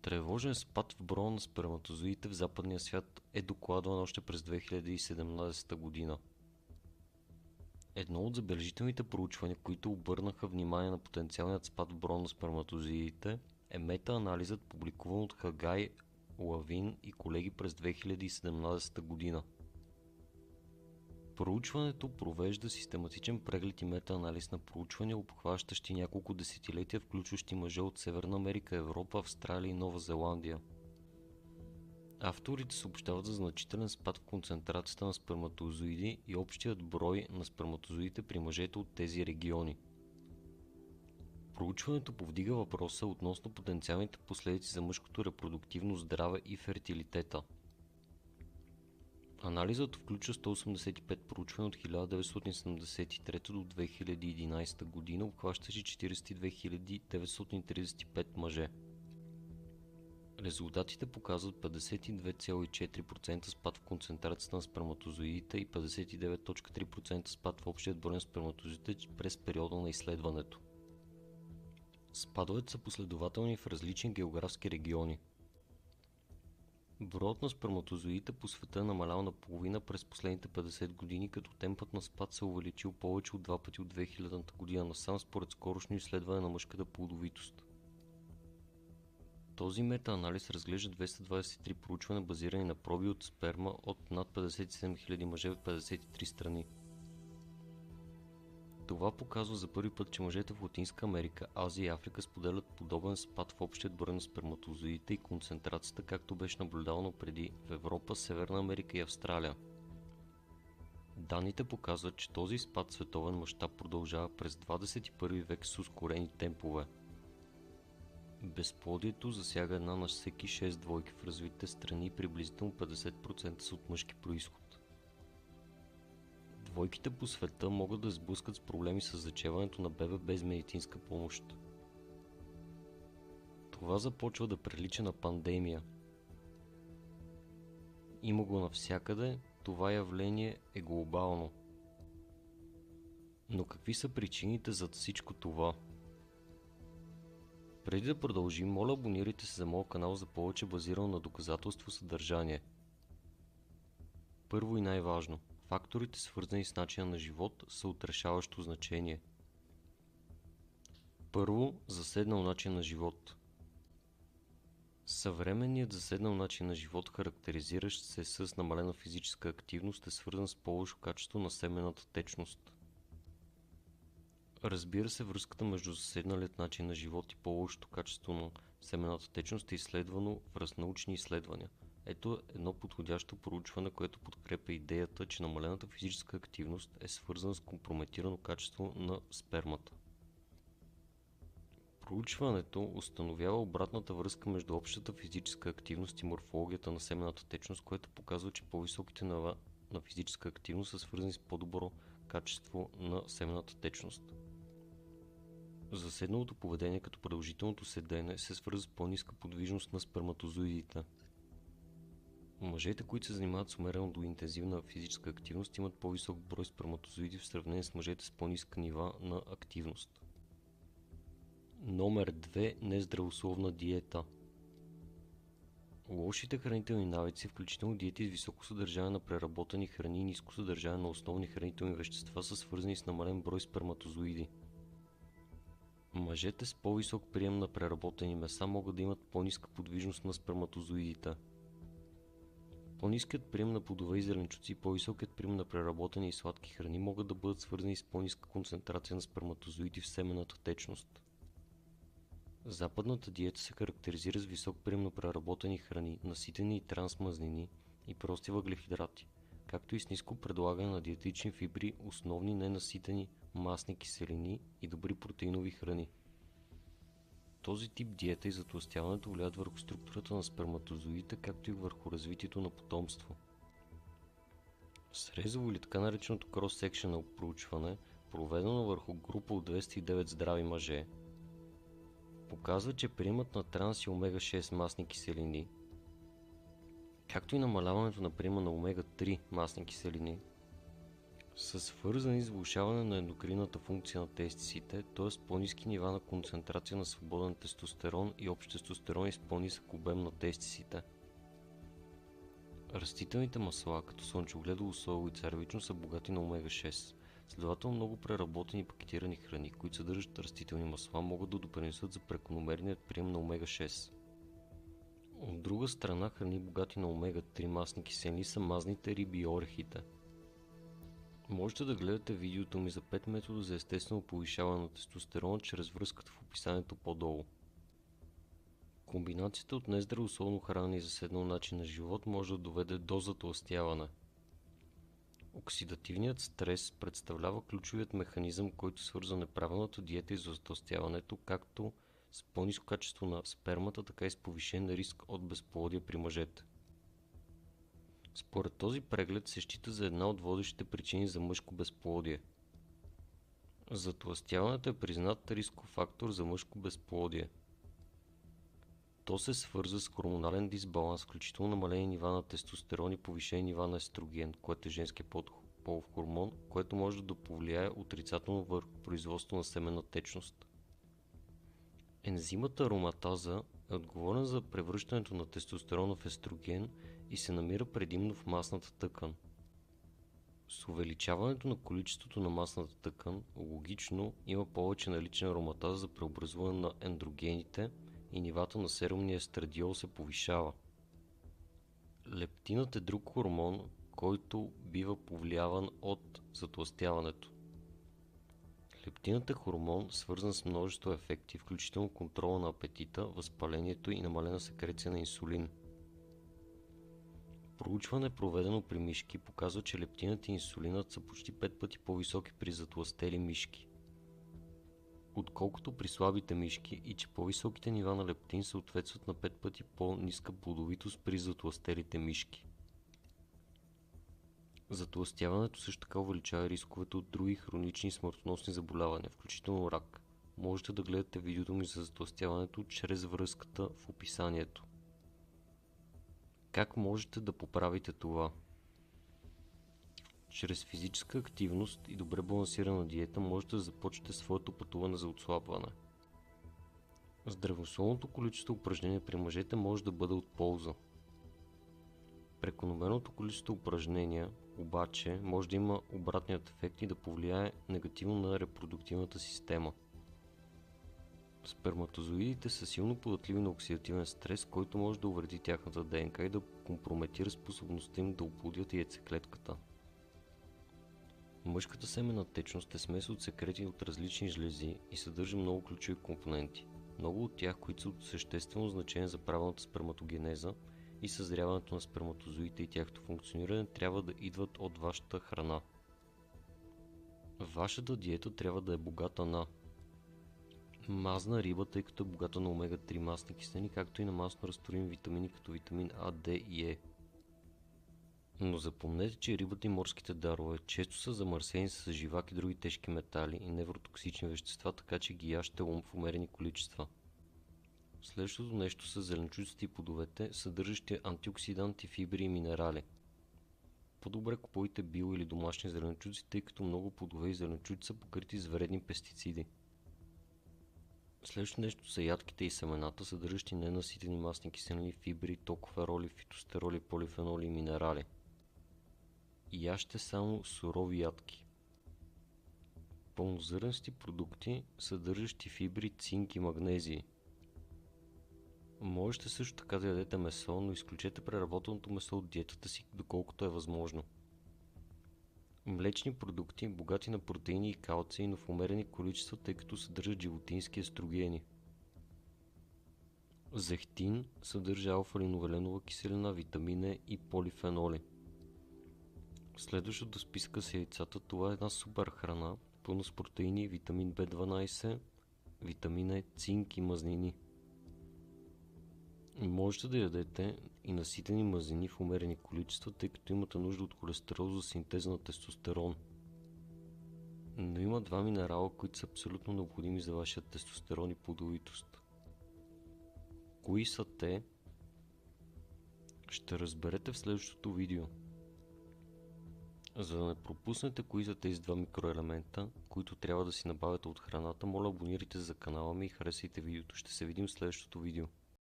Тревожен спад в броя на сперматозоидите в западния свят е докладван още през 2017 година. Едно от забележителните проучвания, които обърнаха внимание на потенциалният спад в броя на сперматозоидите, е метаанализът, публикуван от Хагай, Лавин и колеги през 2017 година. Проучването провежда систематичен преглед и метаанализ на проучвания, обхващащи няколко десетилетия, включващи мъже от Северна Америка, Европа, Австралия и Нова Зеландия. Авторите съобщават за значителен спад в концентрацията на сперматозоиди и общият брой на сперматозоидите при мъжете от тези региони. Проучването повдига въпроса относно потенциалните последици за мъжкото репродуктивно здраве и фертилитета. Анализът включва 185 проучвания от 1973 до 2011 година, обхващащи 42 935 мъже. Резултатите показват 52,4% спад в концентрацията на сперматозоидите и 59,3% спад в общият брой на сперматозоидите през периода на изследването. Спадовете са последователни в различни географски региони. Броят на сперматозоидите по света е намалял наполовина през последните 50 години, като темпът на спад се увеличил повече от два пъти от 2000 година насам, според скорошно изследване на мъжката плодовитост. Този метаанализ разглежда 223 проучвания, базирани на проби от сперма от над 57 000 мъже в 53 страни. Това показва за първи път, че мъжете в Латинска Америка, Азия и Африка споделят подобен спад в общият брой на сперматозоидите и концентрацията, както беше наблюдавано преди в Европа, Северна Америка и Австралия. Данните показват, че този спад в световен мащаб продължава през 21 век с ускорени темпове. Безплодието засяга една на всеки 6 двойки в развитите страни и приблизително 50% са от мъжки произход. Двойките по света могат да сблъскат с проблеми с зачеването на бебе без медицинска помощ. Това започва да прилича на пандемия. Има го навсякъде, това явление е глобално. Но какви са причините за всичко това? Преди да продължим, моля абонирайте се за моят канал за повече базирано на доказателство съдържание. Първо и най-важно, факторите, свързани с начина на живот, са от решаващо значение. Първо, заседнал начин на живот. Съвременният заседнал начин на живот, характеризиращ се с намалена физическа активност, е свързан с по-лошо качество на семенната течност. Разбира се, връзката между заседналият начин на живот и по-лошото качество на семенната течност е изследвано в научни изследвания. Ето едно подходящо проучване, което подкрепя идеята, че намалената физическа активност е свързана с компрометирано качество на спермата. Проучването установява обратната връзка между общата физическа активност и морфологията на семената течност, което показва, че по-високите нива на физическа активност са свързани с по-добро качество на семената течност. Заседналото поведение, като продължителното седене, се свързва с по-ниска подвижност на сперматозоидите. Мъжете, които се занимават с умерено до интензивна физическа активност, имат по-висок брой сперматозоиди в сравнение с мъжете с по-ниска нива на активност. Номер 2. Нездравословна диета. Лошите хранителни навици, включително диети с високо съдържание на преработени храни и ниско съдържание на основни хранителни вещества, са свързани с намален брой сперматозоиди. Мъжете с по-висок прием на преработени меса могат да имат по-ниска подвижност на сперматозоидите. По-ниският прием на плодове и зеленчуци и по-високият прием на преработени и сладки храни могат да бъдат свързани с по-ниска концентрация на сперматозоиди в семената течност. Западната диета се характеризира с висок прием на преработени храни, наситени и трансмазнини и прости въглехидрати, както и с ниско предлагане на диетични фибри, основни ненаситени масни киселини и добри протеинови храни. Този тип диета и затлъстяването влияят върху структурата на сперматозоидите, както и върху развитието на потомство. Срезово или така нареченото cross-sectional проучване, проведено върху група от 209 здрави мъже, показва, че приемът на транс и омега-6 масни киселини, както и намаляването на приема на омега-3 масни киселини, са свързани с влошаване на ендокринната функция на тестисите, т.е. по-ниски нива на концентрация на свободен тестостерон и общ тестостерон и с по-нисък обем на тестисите. Растителните масла, като слънчогледово, соево и царевично, са богати на омега-6. Следователно много преработени пакетирани храни, които съдържат растителни масла, могат да допринесат за прекомерният прием на омега-6. От друга страна, храни богати на омега-3 масни киселини са мазните риби и орехите. Можете да гледате видеото ми за 5 метода за естествено повишаване на тестостерона чрез връзката в описанието по-долу. Комбинацията от нездравословно хранене и заседнал начин на живот може да доведе до затлъстяване. Оксидативният стрес представлява ключовият механизъм, който свързва неправилната диета и затлъстяването, както с по-ниско качество на спермата, така и с повишен риск от безплодие при мъжете. Според този преглед се счита за една от водещите причини за мъжко безплодие. Затлъстяването е признат рисков фактор за мъжко безплодие. То се свързва с хормонален дисбаланс, включително намалени нива на тестостерон и повишени нива на естроген, което е женският полов хормон, което може да повлияе отрицателно върху производството на семенна течност. Ензимът ароматаза е отговорен за превръщането на тестостерона в естроген и се намира предимно в масната тъкан. С увеличаването на количеството на масната тъкан, логично има повече налична ароматаза за преобразуване на ендрогените и нивата на серумния естрадиол се повишава. Лептинът е друг хормон, който бива повлияван от затлъстяването. Лептинът е хормон, свързан с множество ефекти, включително контрола на апетита, възпалението и намалена секреция на инсулин. Проучване, проведено при мишки, показва, че лептинът и инсулинът са почти 5 пъти по-високи при затлъстели мишки, отколкото при слабите мишки, и че по-високите нива на лептин съответстват на 5 пъти по-ниска плодовитост при затлъстелите мишки. Затлъстяването също така увеличава рисковете от други хронични смъртоносни заболявания, включително рак. Можете да гледате видеото ми за затлъстяването чрез връзката в описанието. Как можете да поправите това? Чрез физическа активност и добре балансирана диета можете да започнете своето пътуване за отслабване. Здравословното количество упражнения при мъжете може да бъде от полза. Прекомерното количество упражнения обаче може да има обратният ефект и да повлияе негативно на репродуктивната система. Сперматозоидите са силно податливи на оксидативен стрес, който може да увреди тяхната ДНК и да компрометира способността им да оплодят яйцеклетката. Мъжката семенна течност е смес от секрети от различни жлези и съдържа много ключови компоненти. Много от тях, които са от съществено значение за правилната сперматогенеза и съзряването на сперматозоидите и тяхното функциониране, трябва да идват от вашата храна. Вашата диета трябва да е богата на мазна риба, тъй като е богата на омега-3 масни киселини, както и на масно разтворими витамини като витамин А, Д и Е. Но запомнете, че рибата и морските дарове често са замърсени с живак и други тежки метали и невротоксични вещества, така че ги яжте в умерени количества. Следващото нещо са зеленчуците и плодовете, съдържащи антиоксиданти, фибри и минерали. По-добре купувайте био или домашни зеленчуци, тъй като много плодове и зеленчуци са покрити с вредни пестициди. Следващото нещо са ядките и семената, съдържащи ненаситени масни киселини, фибри, токофероли, фитостероли, полифеноли и минерали. Яжте само сурови ядки. Пълнозърнести продукти, съдържащи фибри, цинк и магнезии. Можете също така да ядете месо, но изключете преработеното месо от диетата си, доколкото е възможно. Млечни продукти, богати на протеини и калций, но в умерени количества, тъй като съдържат животински естрогени. Зехтин съдържа алфа-линовеленова киселина, витамин Е и полифеноли. Следващото списка са яйцата. Това е една супер храна, пълна с протеини, витамин B12, витамин Е, цинк и мазнини. Можете да ядете и наситени мазнини в умерени количества, тъй като имате нужда от холестерол за синтеза на тестостерон. Но има два минерала, които са абсолютно необходими за вашия тестостерон и плодовитост. Кои са те? Ще разберете в следващото видео. За да не пропуснете кои са тези два микроелемента, които трябва да си набавяте от храната, моля абонирайте се за канала ми и харесайте видеото. Ще се видим в следващото видео.